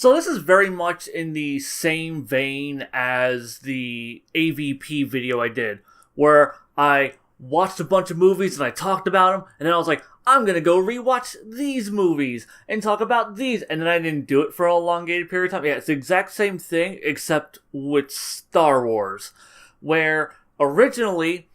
So this is very much in the same vein as the AVP video I did, where I watched a bunch of movies and I talked about them, and then I was like, I'm gonna go rewatch these movies and talk about these, and then I didn't do it for a elongated period of time. Yeah, it's the exact same thing, except with Star Wars, where originally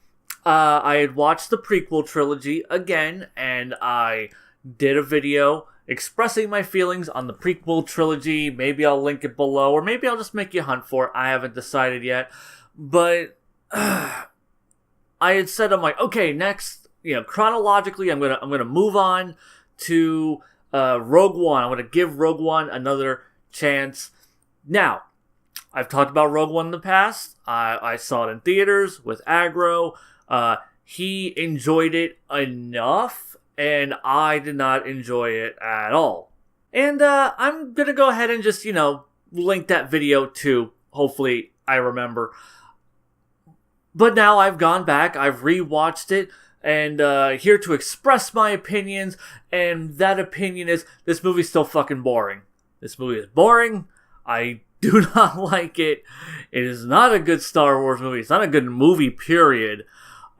I had watched the prequel trilogy again, and I did a video expressing my feelings on the prequel trilogy. Maybe I'll link it below, or maybe I'll just make you hunt for it. I haven't decided yet, but I had said, I'm like, okay, next, chronologically, I'm gonna move on to Rogue One. I'm gonna give Rogue One another chance. Now, I've talked about Rogue One in the past. I saw it in theaters with Aggro. He enjoyed it enough, and I did not enjoy it at all. And I'm gonna go ahead and just, link that video too. Hopefully, I remember. But now I've gone back, I've rewatched it, and here to express my opinions, and that opinion is, this movie's still fucking boring. This movie is boring. I do not like it. It is not a good Star Wars movie. It's not a good movie, period.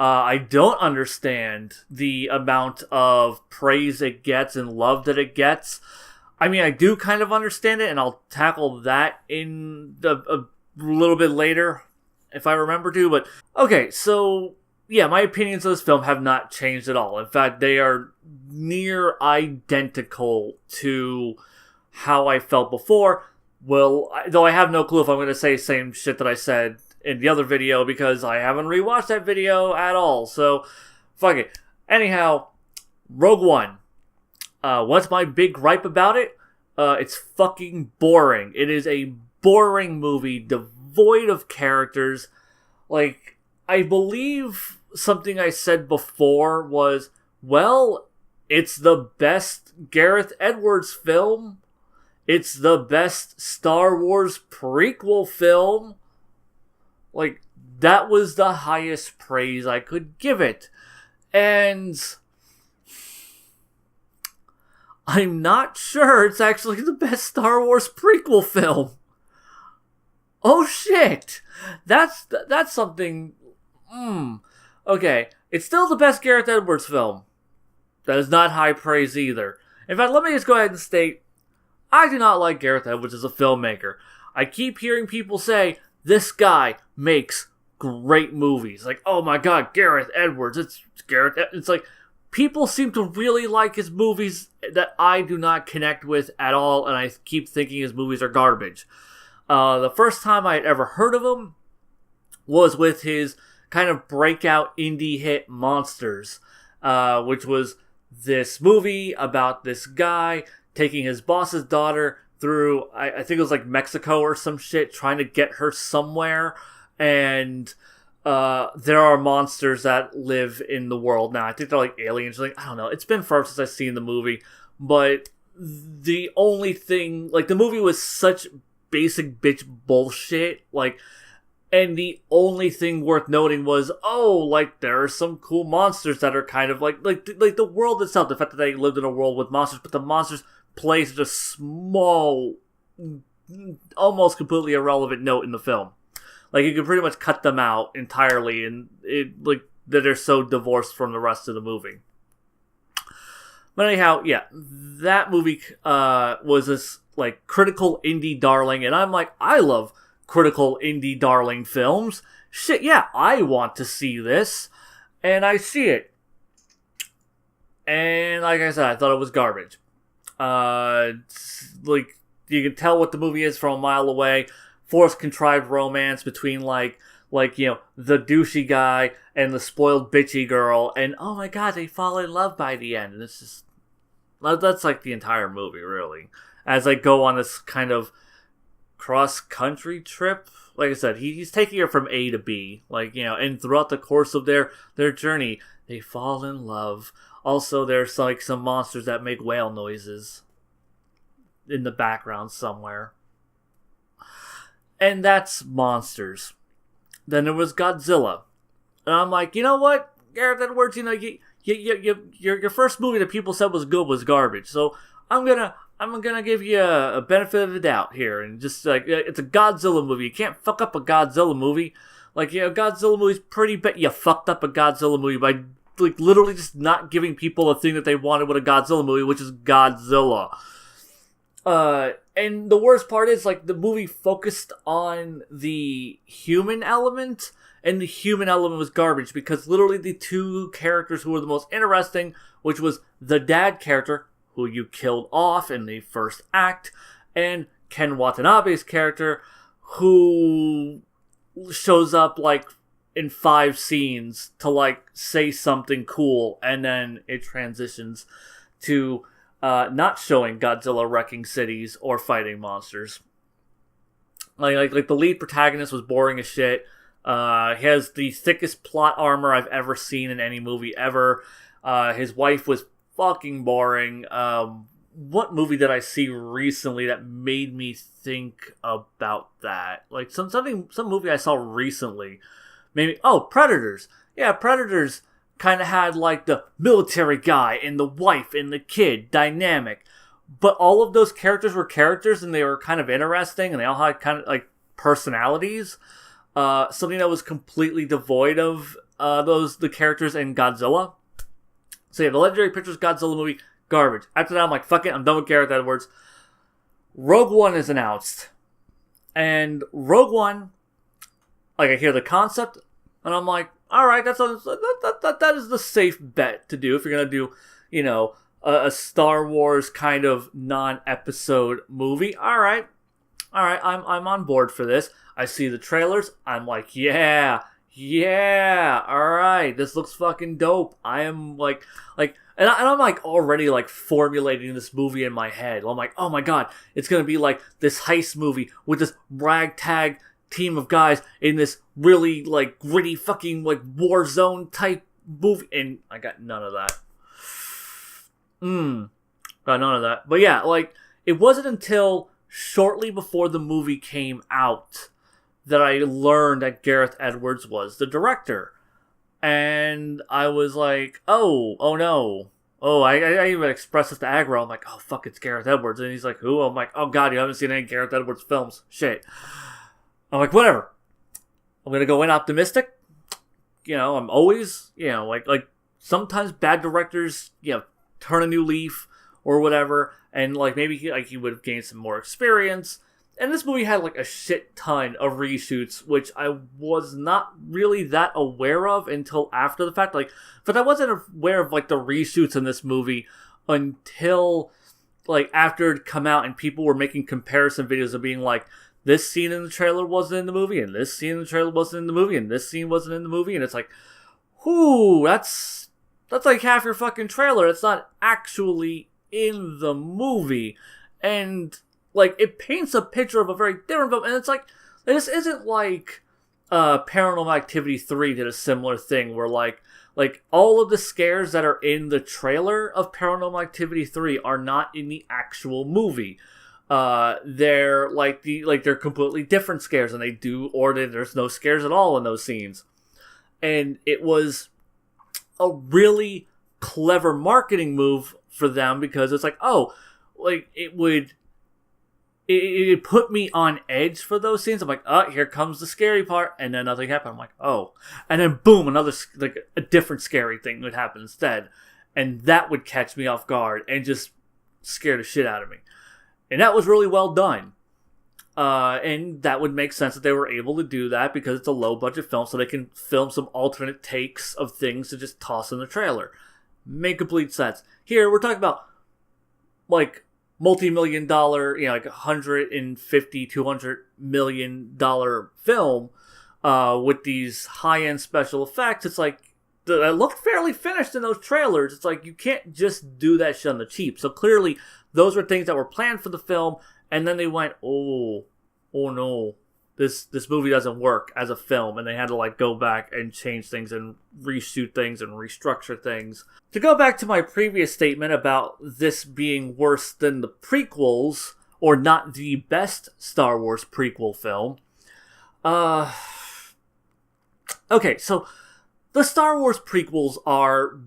I don't understand the amount of praise it gets and love that it gets. I mean, I do kind of understand it, and I'll tackle that in a little bit later, if I remember to. But, okay, so, yeah, my opinions of this film have not changed at all. In fact, they are near identical to how I felt before. Well, though I have no clue if I'm going to say the same shit that I said in the other video, because I haven't rewatched that video at all. So, fuck it. Anyhow, Rogue One. What's my big gripe about it? It's fucking boring. It is a boring movie, devoid of characters. Like, I believe something I said before was, well, it's the best Gareth Edwards film. It's the best Star Wars prequel film. Like, that was the highest praise I could give it. And I'm not sure it's actually the best Star Wars prequel film. Oh shit! That's something... Okay, it's still the best Gareth Edwards film. That is not high praise either. In fact, let me just go ahead and state, I do not like Gareth Edwards as a filmmaker. I keep hearing people say, this guy makes great movies. Like, oh my god, Gareth Edwards, it's like, people seem to really like his movies that I do not connect with at all, and I keep thinking his movies are garbage. The first time I had ever heard of him was with his kind of breakout indie hit Monsters, which was this movie about this guy taking his boss's daughter through, I think it was like Mexico or some shit, trying to get her somewhere, and there are monsters that live in the world now. I think they're like aliens, I don't know. It's been far since I've seen the movie, but the only thing, like, the movie was such basic bitch bullshit, like, and the only thing worth noting was, oh, like, there are some cool monsters that are kind of like the world itself, the fact that they lived in a world with monsters, but the monsters play such a small, almost completely irrelevant note in the film. Like, you can pretty much cut them out entirely, and it, like, that they're so divorced from the rest of the movie. But anyhow, yeah, that movie was this, like, critical indie darling, and I'm like, I love critical indie darling films. Shit, yeah, I want to see this, and I see it. And like I said, I thought it was garbage. Like, you can tell what the movie is from a mile away. Forced contrived romance between like the douchey guy and the spoiled bitchy girl, and oh my god, they fall in love by the end. And it's just, that's like the entire movie, really, as they go on this kind of cross country trip. Like I said, he's taking her from A to B, and throughout the course of their journey, they fall in love. Also, there's like some monsters that make whale noises in the background somewhere. And that's Monsters. Then there was Godzilla. And I'm like, you know what, Gareth Edwards, your first movie that people said was good was garbage. So I'm gonna I'm gonna give you a benefit of the doubt here, and just like, it's a Godzilla movie. You can't fuck up a Godzilla movie. Like, Godzilla movie's pretty bad. You fucked up a Godzilla movie by, like, literally just not giving people the thing that they wanted with a Godzilla movie, which is Godzilla. And the worst part is, like, the movie focused on the human element, and the human element was garbage, because literally the two characters who were the most interesting, which was the dad character, who you killed off in the first act, and Ken Watanabe's character, who shows up, like, in 5 scenes to, like, say something cool, and then it transitions to not showing Godzilla wrecking cities or fighting monsters. Like the lead protagonist was boring as shit. He has the thickest plot armor I've ever seen in any movie ever. His wife was fucking boring. What movie did I see recently that made me think about that? Like some movie I saw recently. Maybe Predators. Yeah, Predators kind of had like the military guy and the wife and the kid dynamic, but all of those characters were characters and they were kind of interesting and they all had kind of like personalities. Something that was completely devoid of the characters in Godzilla. So yeah, the Legendary Pictures Godzilla movie, garbage. After that, I'm like, fuck it, I'm done with Gareth Edwards. Rogue One is announced. And Rogue One, like, I hear the concept, and I'm like, alright, that is the safe bet to do if you're going to do, a Star Wars kind of non-episode movie. Alright, I'm on board for this. I see the trailers, I'm like, yeah, alright, this looks fucking dope. I am like, and I'm like already like formulating this movie in my head. I'm like, oh my god, it's gonna be like this heist movie with this ragtag team of guys in this really like gritty fucking like war zone type movie, and I got none of that. Got none of that. But yeah, like, it wasn't until shortly before the movie came out that I learned that Gareth Edwards was the director. And I was like, oh no. I even expressed this to Aggro. I'm like, oh fuck, it's Gareth Edwards. And he's like, who? I'm like, oh god, you haven't seen any Gareth Edwards films. Shit. I'm like, whatever. I'm gonna go in optimistic. I'm always, like sometimes bad directors, turn a new leaf or whatever, and like maybe he would have gained some more experience. And this movie had like a shit ton of reshoots, which I was not really that aware of until after the fact. But I wasn't aware of like the reshoots in this movie until like after it come out and people were making comparison videos of being like, this scene in the trailer wasn't in the movie, and this scene in the trailer wasn't in the movie, and this scene wasn't in the movie, and it's like, whoo, that's like half your fucking trailer. It's not actually in the movie. And like, it paints a picture of a very different film, and it's like, this isn't like Paranormal Activity 3 did a similar thing, where like all of the scares that are in the trailer of Paranormal Activity 3 are not in the actual movie. They're they're completely different scares, and there's no scares at all in those scenes. And it was a really clever marketing move for them, because it's like, it put me on edge for those scenes. I'm like, oh, here comes the scary part, and then nothing happened. I'm like, oh, and then boom, another a different scary thing would happen instead, and that would catch me off guard and just scare the shit out of me. And that was really well done. And that would make sense that they were able to do that, because it's a low-budget film, so they can film some alternate takes of things to just toss in the trailer. Make complete sense. Here, we're talking about, like, multi-million dollar, like $150, $200 million film with these high-end special effects. It's like, that looked fairly finished in those trailers. It's like, you can't just do that shit on the cheap. So clearly, those were things that were planned for the film, and then they went, oh no, this movie doesn't work as a film, and they had to like go back and change things and reshoot things and restructure things. To go back to my previous statement about this being worse than the prequels, or not the best Star Wars prequel film, okay, so the Star Wars prequels are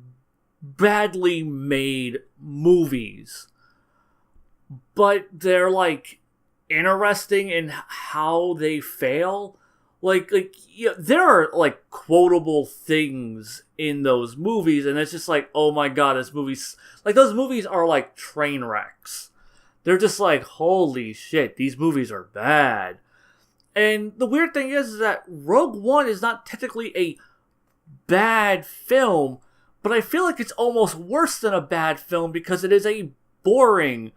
badly made movies, but they're like interesting in how they fail. There are like quotable things in those movies, and it's just like, oh my god, this movie's like, those movies are like train wrecks. They're just like, holy shit, these movies are bad. And the weird thing is that Rogue One is not technically a bad film, but I feel like it's almost worse than a bad film because it is a boring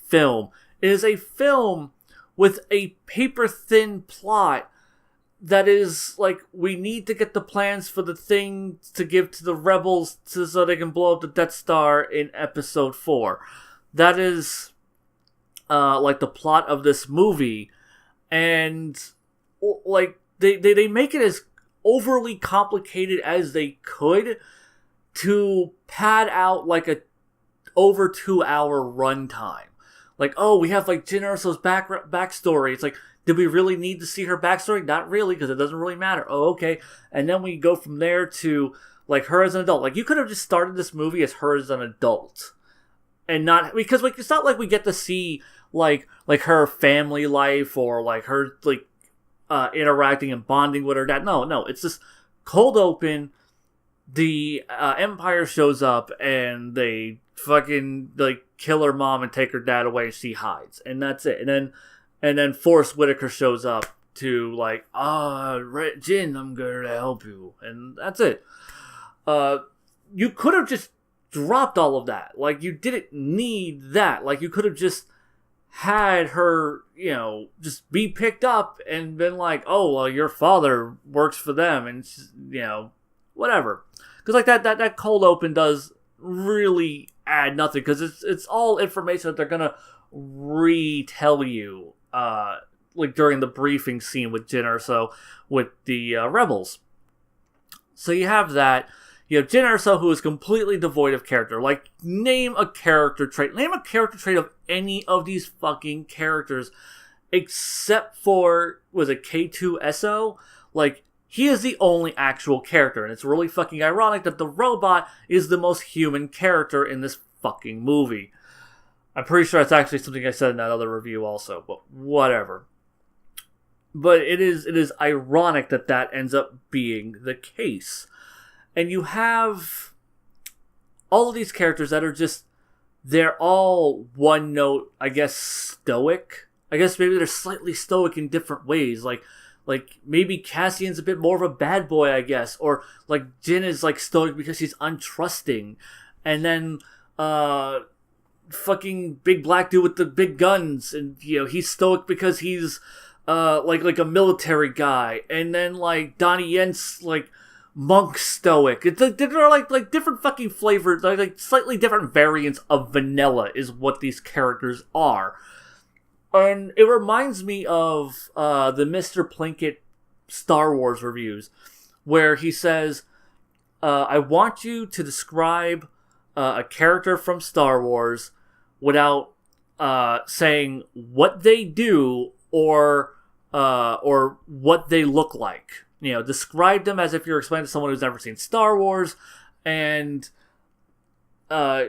film. It is a film with a paper-thin plot that is like, we need to get the plans for the thing to give to the rebels so they can blow up the Death Star in Episode 4. That is like the plot of this movie. And like they make it as overly complicated as they could to pad out like a over 2-hour runtime. Like, oh, we have like Jyn Erso's backstory. It's like, did we really need to see her backstory? Not really, because it doesn't really matter. Oh, okay. And then we go from there to like her as an adult. Like, you could have just started this movie as her as an adult, and not, because like, it's not like we get to see like her family life or like her like interacting and bonding with her dad. No, it's just cold open. The Empire shows up and they fucking like kill her mom and take her dad away, and she hides, and that's it. And then Forrest Whitaker shows up to like, Jyn, I'm gonna help you, and that's it. You could have just dropped all of that. Like, you didn't need that. Like, you could have just had her, just be picked up and been like, oh, well, your father works for them, and whatever. Because like that cold open does really add nothing, because it's all information that they're gonna retell you like during the briefing scene with Jyn Erso with the rebels. So you have that. You have Jyn Erso, who is completely devoid of character. Like, name a character trait. Name a character trait of any of these fucking characters, except for, was it K2SO? Like, he is the only actual character, and it's really fucking ironic that the robot is the most human character in this fucking movie. I'm pretty sure that's actually something I said in that other review also, but whatever. But it is ironic that ends up being the case. And you have all of these characters that are just, they're all one note, I guess, stoic. I guess maybe they're slightly stoic in different ways. Like maybe Cassian's a bit more of a bad boy, I guess. Or like Jyn is like stoic because she's untrusting. And then fucking big black dude with the big guns, and he's stoic because he's like a military guy. And then like Donnie Yen's like monk stoic. They're like different fucking flavors, like slightly different variants of vanilla is what these characters are. And it reminds me of the Mr. Plinkett Star Wars reviews, where he says, I want you to describe a character from Star Wars without saying what they do or what they look like. Describe them as if you're explaining to someone who's never seen Star Wars, and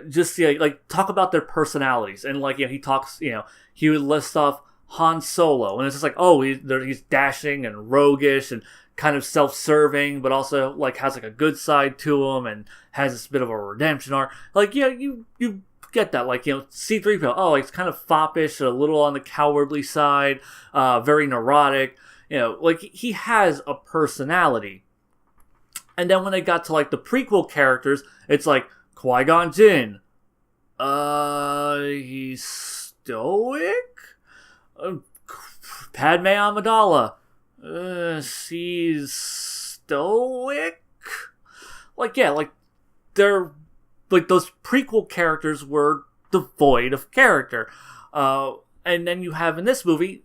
just like talk about their personalities. And like he talks, he would list off Han Solo, and it's just like, oh, he's dashing and roguish and kind of self-serving, but also like has like a good side to him and has this bit of a redemption arc. Like, you get that. Like, C-3PO, oh, he's kind of foppish, a little on the cowardly side, very neurotic. Like, he has a personality. And then when they got to like the prequel characters, it's like Qui-Gon Jinn, he's stoic. Padme Amidala, she's stoic. Like, yeah, like they're like, those prequel characters were devoid of character. And then you have in this movie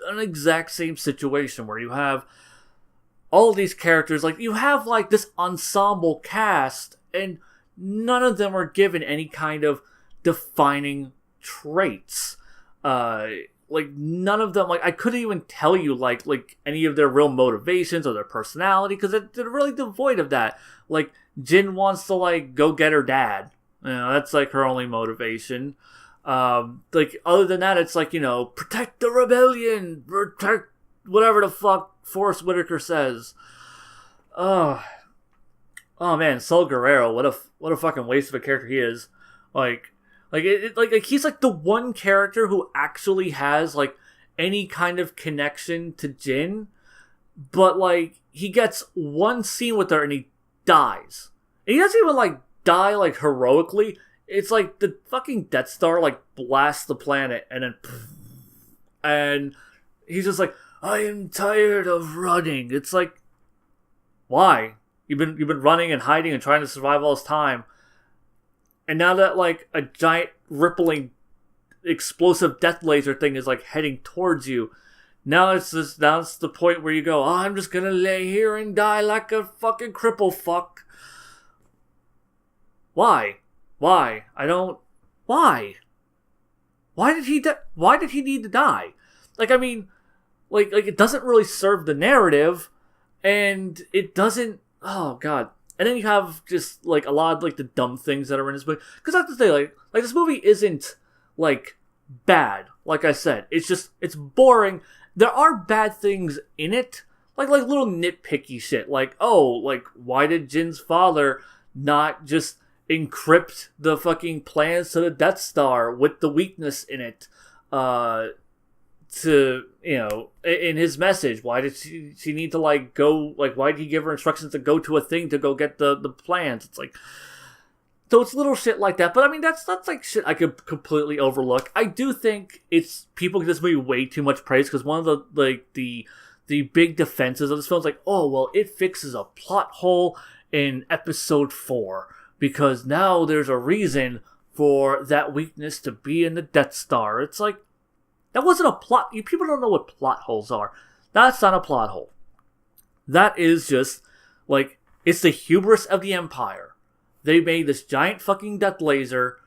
an exact same situation where you have all of these characters, like you have like this ensemble cast, and none of them are given any kind of defining traits. Like none of them, like I couldn't even tell you like any of their real motivations or their personality, because they're really devoid of that. Like Jyn wants to like go get her dad. That's like her only motivation. Like, other than that, it's like, protect the rebellion, protect whatever the fuck Forrest Whitaker says. Oh man, Saul Guerrero, what a fucking waste of a character he is. Like he's like the one character who actually has like any kind of connection to Jin, but like he gets one scene with her and he dies. And he doesn't even like die like heroically. It's like the fucking Death Star like blasts the planet and then and he's just like, I am tired of running. It's like, why? You've been running and hiding and trying to survive all this time. And now that like a giant rippling explosive death laser thing is like heading towards you, now it's the point where you go, oh, I'm just gonna lay here and die like a fucking cripple fuck. Why? Why? I don't. Why? Why did he need to die? Like, I mean, like it doesn't really serve the narrative, and it doesn't. Oh god. And then you have just like a lot of like the dumb things that are in this movie. Because I have to say, like this movie isn't like bad. Like I said, it's boring. There are bad things in it, like little nitpicky shit. Like, oh, like why did Jin's father not just encrypt the fucking plans to the Death Star with the weakness in it? To, in his message, why did she need to like go, like why did he give her instructions to go to a thing to go get the plans? It's like, so it's little shit like that, but I mean that's like shit I could completely overlook. I do think it's people give this movie way too much praise, because one of the big defenses of this film is like, oh well, it fixes a plot hole in episode 4 because now there's a reason for that weakness to be in the Death Star. It's like, that wasn't a plot. You people don't know what plot holes are. That's not a plot hole. That is just, like, it's the hubris of the Empire. They made this giant fucking death laser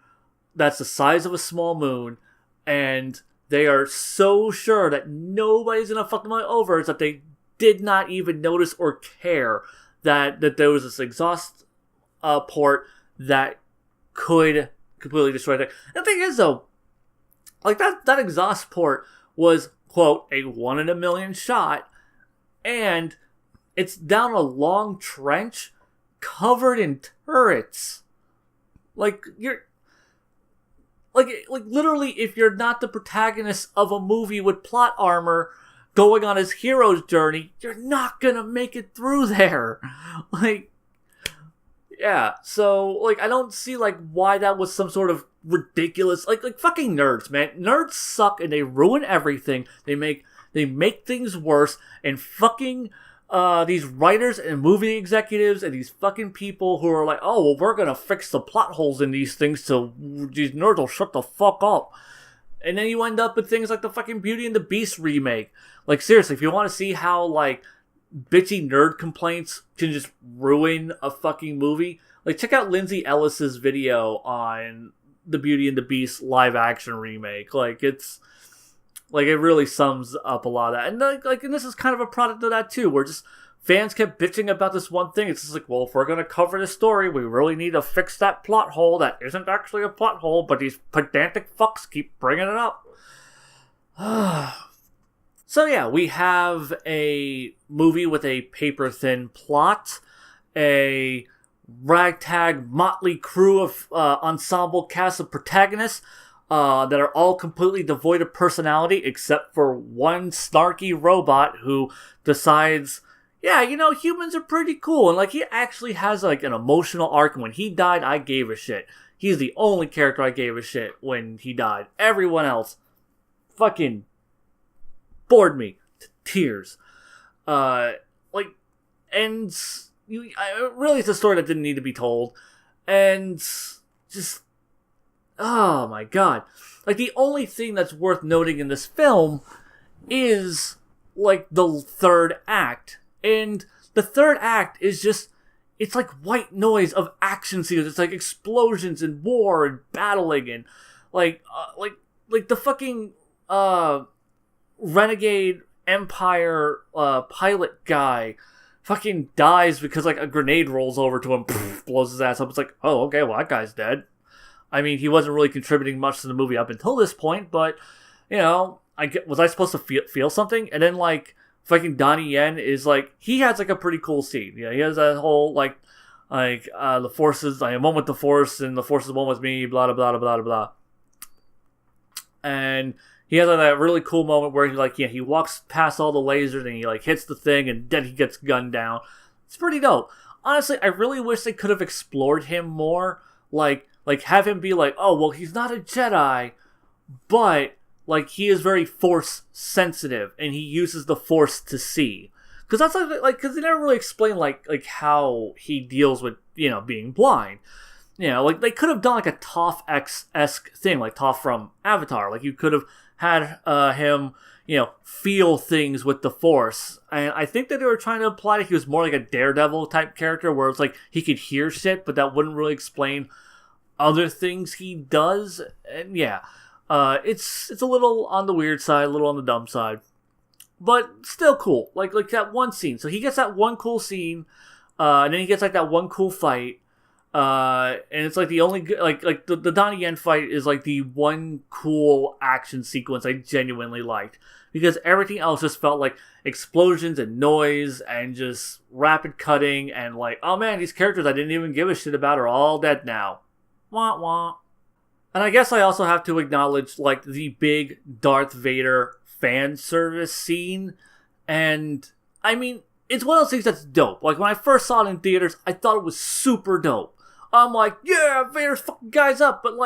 that's the size of a small moon, and they are so sure that nobody's gonna fuck them over that they did not even notice or care that there was this exhaust port that could completely destroy it. The thing is, though, like that exhaust port was, quote, a 1 in a million shot, and it's down a long trench covered in turrets. Like, you're like literally, if you're not the protagonist of a movie with plot armor going on his hero's journey, you're not gonna make it through there. Like, yeah, so, like, I don't see, like, why that was some sort of ridiculous, like fucking nerds, man. Nerds suck, and they ruin everything. They make things worse, and fucking, these writers and movie executives and these fucking people who are like, oh, well, we're gonna fix the plot holes in these things so these nerds will shut the fuck up. And then you end up with things like the fucking Beauty and the Beast remake. Like, seriously, if you want to see how, like, bitchy nerd complaints can just ruin a fucking movie, like, check out Lindsay Ellis's video on the Beauty and the Beast live action remake. Like, it's like, it really sums up a lot of that. And like and this is kind of a product of that too, where just fans kept bitching about this one thing. It's just like, well, if we're gonna cover this story, we really need to fix that plot hole that isn't actually a plot hole, but these pedantic fucks keep bringing it up. So yeah, we have a movie with a paper-thin plot, a ragtag motley crew of ensemble cast of protagonists that are all completely devoid of personality, except for one snarky robot who decides, yeah, humans are pretty cool, and like he actually has like an emotional arc. And when he died, I gave a shit. He's the only character I gave a shit when he died. Everyone else, fucking bored me to tears. Really, it's a story that didn't need to be told, and just, oh my god. Like, the only thing that's worth noting in this film is, like, the third act. And the third act is just, it's like white noise of action scenes. It's like explosions and war and battling and, like the fucking, renegade Empire pilot guy fucking dies because like a grenade rolls over to him, blows his ass up. It's like, oh, okay, well, that guy's dead. I mean, he wasn't really contributing much to the movie up until this point, but, was I supposed to feel something? And then, like, fucking Donnie Yen is, like, he has, like, a pretty cool scene. Yeah, he has that whole, the forces, I am one with the force, and the force is one with me, blah, blah, blah, blah, blah. And he has that really cool moment where he walks past all the lasers and he hits the thing and then he gets gunned down. It's pretty dope. Honestly, I really wish they could have explored him more. Like have him be oh, well, he's not a Jedi, but he is very force sensitive and he uses the force to see. Because that's because they never really explain how he deals with being blind. They could have done a Toph-esque thing, like Toph from Avatar. You could have had him, feel things with the Force. And I think that they were trying to imply that he was more like a Daredevil type character, where it's he could hear shit, but that wouldn't really explain other things he does. And it's a little on the weird side, a little on the dumb side, but still cool. Like that one scene. So he gets that one cool scene, and then he gets that one cool fight. And it's the only the Donnie Yen fight is the one cool action sequence I genuinely liked, because everything else just felt like explosions and noise and just rapid cutting and oh man, these characters I didn't even give a shit about are all dead now. Wah wah. And I guess I also have to acknowledge the big Darth Vader fan service scene, and I mean it's one of those things that's dope. When I first saw it in theaters, I thought it was super dope. I'm yeah, Vader's fucking guys up, but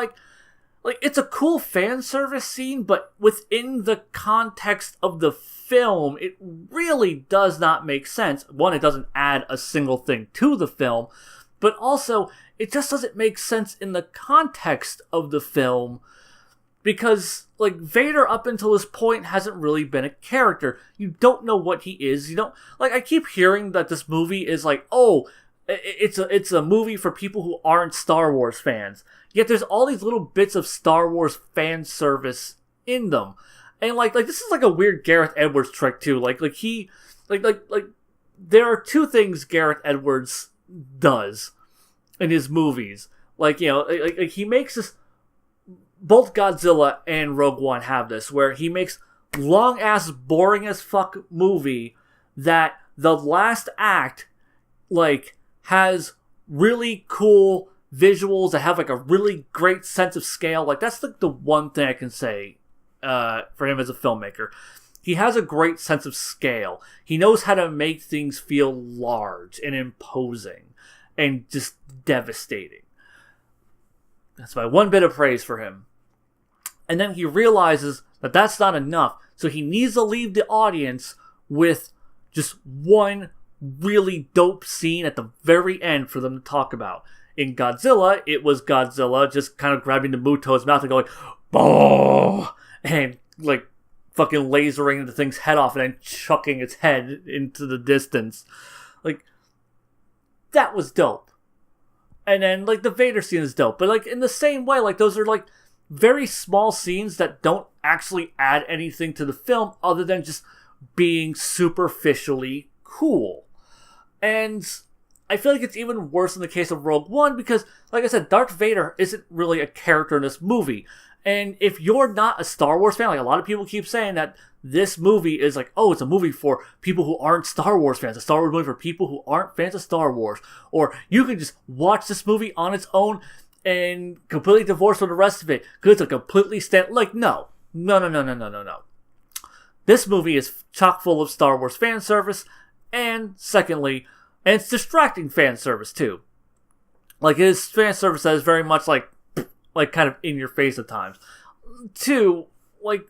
it's a cool fan service scene, but within the context of the film, it really does not make sense. One, it doesn't add a single thing to the film, but also, it just doesn't make sense in the context of the film, because, Vader up until this point hasn't really been a character. You don't know what he is. You don't, I keep hearing that this movie is oh, it's a movie for people who aren't Star Wars fans. Yet there's all these little bits of Star Wars fan service in them, and this is a weird Gareth Edwards trick too. There are two things Gareth Edwards does in his movies. He makes this. Both Godzilla and Rogue One have this, where he makes long ass boring as fuck movie that the last act has really cool visuals that have a really great sense of scale. That's the one thing I can say for him as a filmmaker. He has a great sense of scale. He knows how to make things feel large and imposing and just devastating. That's my one bit of praise for him. And then he realizes that that's not enough, so he needs to leave the audience with just one really dope scene at the very end for them to talk about. In Godzilla, it was Godzilla just kind of grabbing the Muto's mouth and going, "Boh!" and fucking lasering the thing's head off and then chucking its head into the distance. That was dope. And then the Vader scene is dope, but in the same way, those are very small scenes that don't actually add anything to the film other than just being superficially cool. And I feel it's even worse in the case of Rogue One because, like I said, Darth Vader isn't really a character in this movie. And if you're not a Star Wars fan, a lot of people keep saying that this movie is oh, it's a movie for people who aren't Star Wars fans, a Star Wars movie for people who aren't fans of Star Wars, or you can just watch this movie on its own and completely divorced from the rest of it because it's a completely no. This movie is chock full of Star Wars fan service, and secondly, and it's distracting fan service too. It is fan service that is very much kind of in your face at times. Two,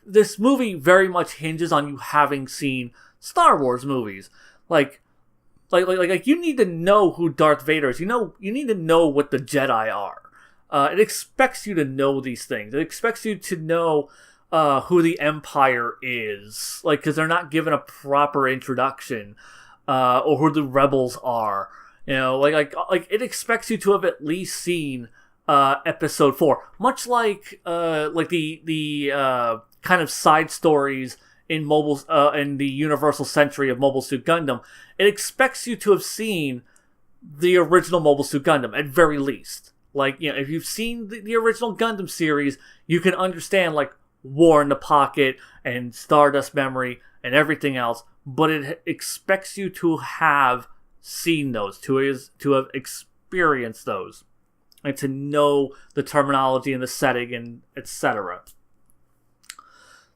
this movie very much hinges on you having seen Star Wars movies. You need to know who Darth Vader is. You need to know what the Jedi are. It expects you to know these things. It expects you to know who the Empire is, because they're not given a proper introduction, or who the rebels are. It expects you to have at least seen Episode 4, much like the kind of side stories in in the Universal Century of Mobile Suit Gundam. It expects you to have seen the original Mobile Suit Gundam at very least. Like, if you've seen the original Gundam series, you can understand, like, War in the Pocket and Stardust Memory and everything else, but it expects you to have seen those, to have experienced those, and to know the terminology and the setting and etc.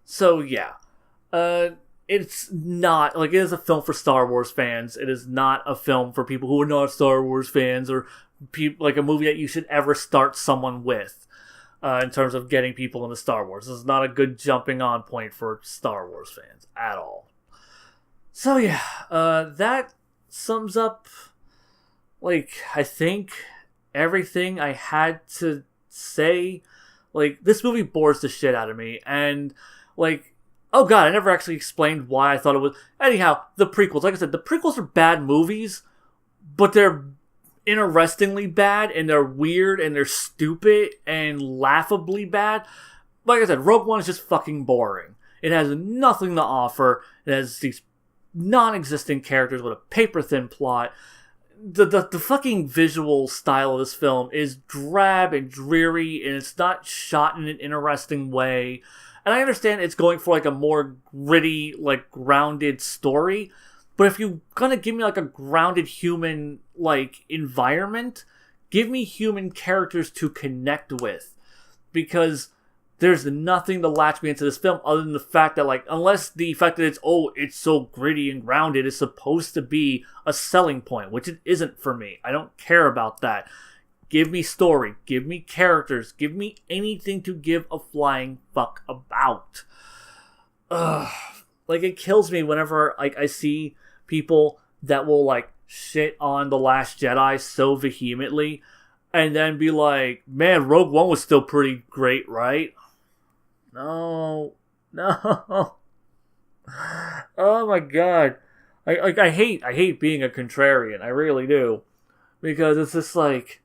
So yeah, it's not, like, it is a film for Star Wars fans. It is not a film for people who are not Star Wars fans, or like a movie that you should ever start someone with, in terms of getting people into Star Wars. This is not a good jumping on point for Star Wars fans at all. So yeah, that sums up, like, I think everything I had to say. Like, this movie bores the shit out of me, and, like, oh god, I never actually explained why I thought it was. Anyhow, the prequels. Like I said, the prequels are bad movies, but they're interestingly bad, and they're weird, and they're stupid, and laughably bad. Like I said, Rogue One is just fucking boring. It has nothing to offer. It has these non-existent characters with a paper-thin plot. The fucking visual style of this film is drab and dreary, and it's not shot in an interesting way. And I understand it's going for, like, a more gritty, like, grounded story. But if you're gonna give me, like, a grounded human, like, environment, give me human characters to connect with. Because there's nothing to latch me into this film other than the fact that, like, unless the fact that it's so gritty and grounded is supposed to be a selling point, which it isn't for me. I don't care about that. Give me story. Give me characters. Give me anything to give a flying fuck about. Ugh. Like, it kills me whenever, like, I see people that will, like, shit on The Last Jedi so vehemently and then be like, man, Rogue One was still pretty great, right? No. Oh my god. I hate being a contrarian. I really do. Because it's just like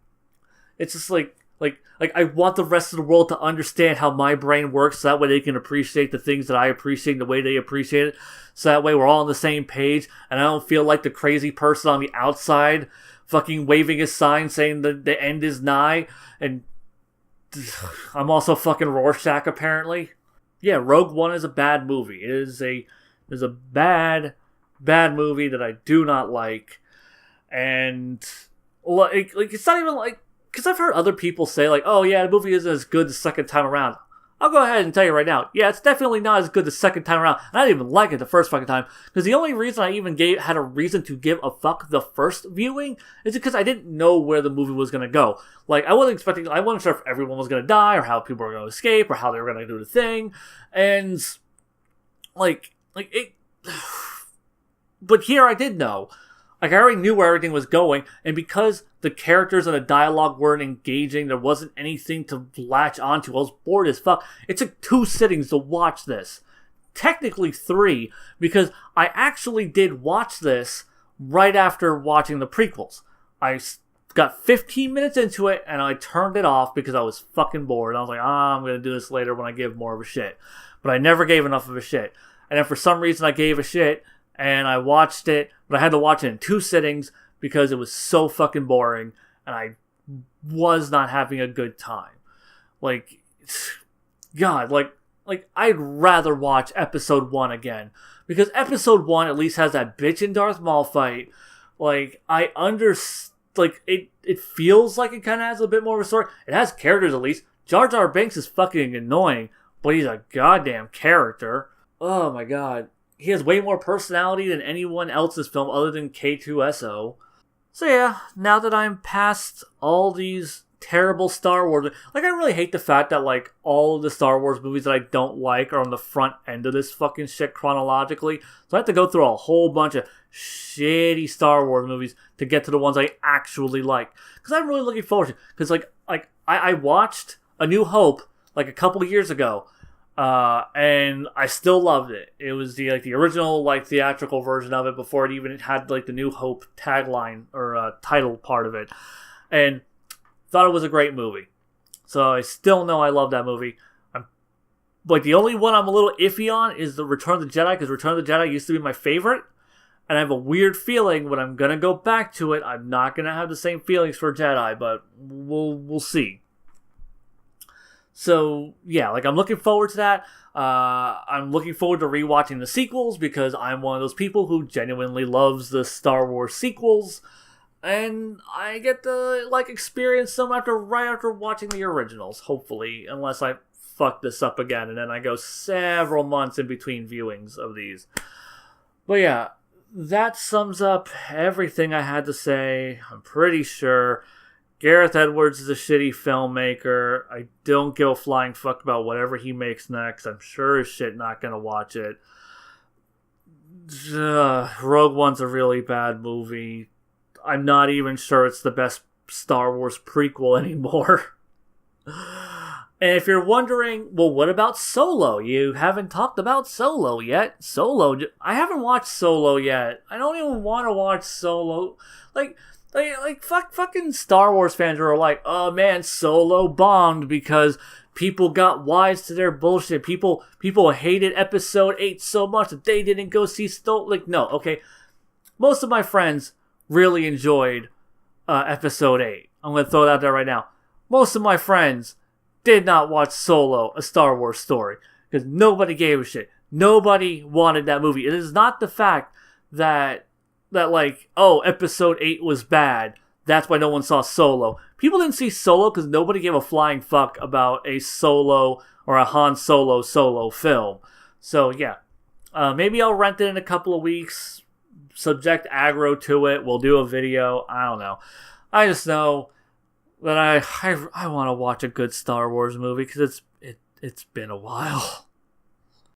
I want the rest of the world to understand how my brain works, so that way they can appreciate the things that I appreciate the way they appreciate it. So that way we're all on the same page, and I don't feel like the crazy person on the outside fucking waving a sign saying that the end is nigh, and I'm also fucking Rorschach, apparently. Yeah, Rogue One is a bad movie. It is a bad movie that I do not like. And, like it's not even like, because I've heard other people say, like, oh yeah, the movie isn't as good the second time around. I'll go ahead and tell you right now, yeah, it's definitely not as good the second time around. And I didn't even like it the first fucking time, because the only reason I even had a reason to give a fuck the first viewing is because I didn't know where the movie was going to go. Like, I wasn't sure if everyone was going to die, or how people were going to escape, or how they were going to do the thing, and, like, it, but here I did know. Like, I already knew where everything was going, and because the characters and the dialogue weren't engaging, there wasn't anything to latch onto. I was bored as fuck. It took 2 sittings to watch this. Technically 3, because I actually did watch this right after watching the prequels. I got 15 minutes into it, and I turned it off because I was fucking bored. I was like, I'm going to do this later when I give more of a shit. But I never gave enough of a shit. And then for some reason I gave a shit, and I watched it, but I had to watch it in 2 sittings because it was so fucking boring, and I was not having a good time. Like, God, like I'd rather watch episode 1 again, because episode 1 at least has that bitch and Darth Maul fight. Like, it feels like it kind of has a bit more of a story. It has characters at least. Jar Jar Binks is fucking annoying, but he's a goddamn character. Oh my god. He has way more personality than anyone else's film other than K2SO. So yeah, now that I'm past all these terrible Star Wars... Like, I really hate the fact that, like, all of the Star Wars movies that I don't like are on the front end of this fucking shit chronologically. So I have to go through a whole bunch of shitty Star Wars movies to get to the ones I actually like. Because I'm really looking forward to it. Because, like I watched A New Hope, like, a couple years ago. And I still loved it. It was the original, like, theatrical version of it before it even had, like, the New Hope tagline or title part of it, and thought it was a great movie. So I still know I love that movie. The only one I'm a little iffy on is the Return of the Jedi, because Return of the Jedi used to be my favorite, And I have a weird feeling when I'm going to go back to it, I'm not going to have the same feelings for Jedi, but we'll see. So, yeah, like, I'm looking forward to that. I'm looking forward to rewatching the sequels because I'm one of those people who genuinely loves the Star Wars sequels. And I get to, like, experience them right after watching the originals, hopefully, unless I fuck this up again, and then I go several months in between viewings of these. But yeah, that sums up everything I had to say. I'm pretty sure Gareth Edwards is a shitty filmmaker. I don't give a flying fuck about whatever he makes next. I'm sure as shit not gonna watch it. Rogue One's a really bad movie. I'm not even sure it's the best Star Wars prequel anymore. And if you're wondering, well, what about Solo? You haven't talked about Solo yet. I haven't watched Solo yet. I don't even want to watch Solo. Fucking Star Wars fans are like, oh man, Solo bombed because people got wise to their bullshit. People hated Episode 8 so much that they didn't go see Solo. Like, no, okay. Most of my friends really enjoyed Episode 8. I'm going to throw it out there right now. Most of my friends did not watch Solo, A Star Wars Story, because nobody gave a shit. Nobody wanted that movie. It is not the fact that Episode 8 was bad. That's why no one saw Solo. People didn't see Solo because nobody gave a flying fuck about a Solo or a Han Solo film. So, yeah. Maybe I'll rent it in a couple of weeks, subject Aggro to it. We'll do a video. I don't know. I just know that I want to watch a good Star Wars movie because it's been a while.